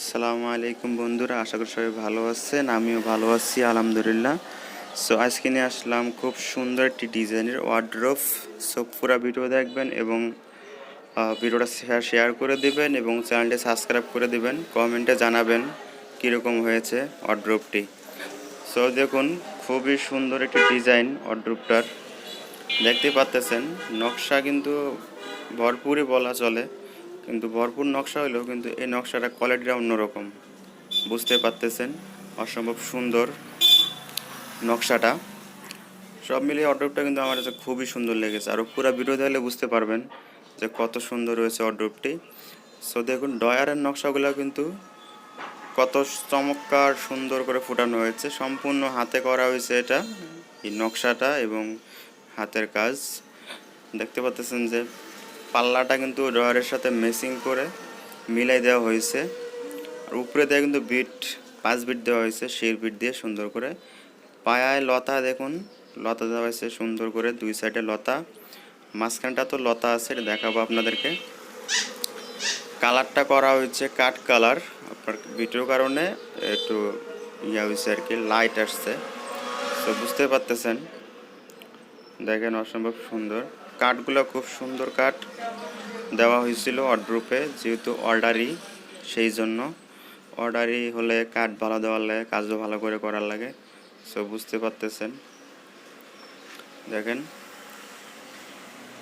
আসসালামু আলাইকুম বন্ধুরা, আশা করি সবাই ভালো আছেন। আমিও ভালো আছি আলহামদুলিল্লাহ। সো আজকে নিয়ে আসলাম খুব সুন্দর একটি ডিজাইনের ওয়ার্ড্রোব। সো পুরো ভিডিও দেখবেন এবং ভিডিওটা শেয়ার করে দিবেন এবং চ্যানেলটি সাবস্ক্রাইব করে দিবেন। কমেন্টে জানাবেন কীরকম হয়েছে ওয়ার্ড্রোবটি। সো দেখুন, খুবই সুন্দর একটি ডিজাইন ওয়ার্ড্রোবটার। দেখতে পাচ্ছেন নকশা কিন্তু ভরপুরই বলা চলে, কিন্তু ভরপুর নকশা হলেও কিন্তু এই নকশাটা কোয়ালিটিটা অন্যরকম। বুঝতে পারতেছেন অসম্ভব সুন্দর নকশাটা। সব মিলিয়ে ওয়ার্ড্রোবটা কিন্তু আমার কাছে খুবই সুন্দর লেগেছে। আর পুরো ভিডিও দেখলে বুঝতে পারবেন যে কত সুন্দর হয়েছে ওয়ার্ড্রোবটি। সো দেখুন, ডয়ারের নকশাগুলো কিন্তু কত চমৎকার সুন্দর করে ফুটানো হয়েছে। সম্পূর্ণ হাতে করা হয়েছে এটা, এই নকশাটা এবং হাতের কাজ। দেখতে পাচ্ছেন যে পাল্লাটা কিন্তু ডয়ারের সাথে ম্যাচিং করে মিলাই দেওয়া হয়েছে। আর উপরে দেওয়া কিন্তু বিট 5 বিট দেওয়া হয়েছে, সেই বিট দিয়ে সুন্দর করে। পায়ায় লতা দেখুন, লতা দেওয়া হয়েছে সুন্দর করে, 2 সাইডে লতা, মাঝখানটা তো লতা আছে, এটা দেখাবো আপনাদেরকে। কালারটা করা হয়েছে কাঠ কালার, আপনার বিটের কারণে একটু হয়েছে আর কি, লাইট আসছে। তো বুঝতে পারতেছেন, দেখেন অসম্ভব সুন্দর কাঠগুলো, খুব সুন্দর কাঠ দেওয়া হয়েছিল ওয়ার্ড্রোবে, যেহেতু অর্ডারি, সেই জন্য অর্ডারি হলে কাঠ ভালো দেওয়ার লাগে, কাজও ভালো করে করার লাগে। সো বুঝতে পারতেছেন, দেখেন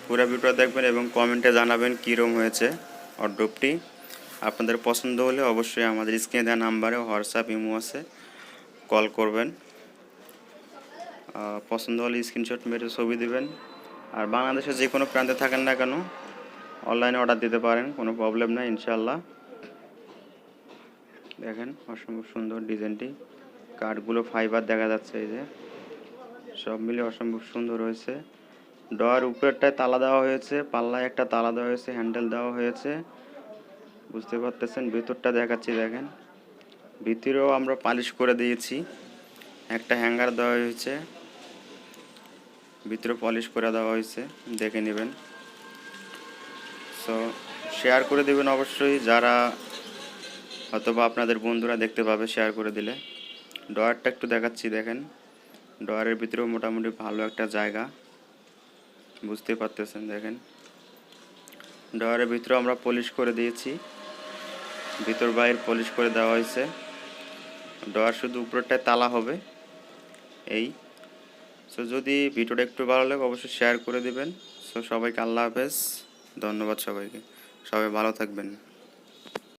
পুরো ভিডিওটা দেখবেন এবং কমেন্টে জানাবেন কীরকম হয়েছে ওয়ার্ড্রোবটি। আপনাদের পছন্দ হলে অবশ্যই আমাদের স্ক্রিনে দেওয়া নাম্বারে হোয়াটসঅ্যাপ ইমো আছে, কল করবেন। পছন্দ হলে স্ক্রিনশট মেরে ছবি দিবেন। আর বাংলাদেশের যে কোনো প্রান্তে থাকেন না কেন অনলাইনে অর্ডার দিতে পারেন, কোনো প্রবলেম নাই ইনশাল্লাহ। দেখেন অসম্ভব সুন্দর ডিজাইনটি, কাঠগুলো ফাইবার দেখা যাচ্ছে, এই যে সব মিলে অসম্ভব সুন্দর হয়েছে। ডয়ার উপরেরটায় তালা দেওয়া হয়েছে, পাল্লায় একটা তালা দেওয়া হয়েছে, হ্যান্ডেল দেওয়া হয়েছে। বুঝতে পারতেছেন, ভিতরটা দেখাচ্ছি, দেখেন ভিতরেও আমরা পালিশ করে দিয়েছি, একটা হ্যাঙ্গার দেওয়া হয়েছে, ভিতরে পলিশ করে দেওয়া হয়েছে, দেখে নেবেন। সো শেয়ার করে দেবেন অবশ্যই, যারা অথবা আপনাদের বন্ধুরা দেখতে পাবে শেয়ার করে দিলে। ডয়ারটা একটু দেখাচ্ছি, দেখেন ডয়ারের ভিতরেও মোটামুটি ভালো একটা জায়গা, বুঝতে পারতেছেন। দেখেন ডয়ারের ভিতরেও আমরা পলিশ করে দিয়েছি, ভিতর বাইরে পলিশ করে দেওয়া হয়েছে। ডয়ার শুধু উপরেরটায় তালা হবে এই। সো যদি ভিডিওটা একটু ভালো লাগে অবশ্যই শেয়ার করে দেবেন। সো সবাইকে আল্লাহ হাফেজ, ধন্যবাদ সবাইকে, সবাই ভালো থাকবেন।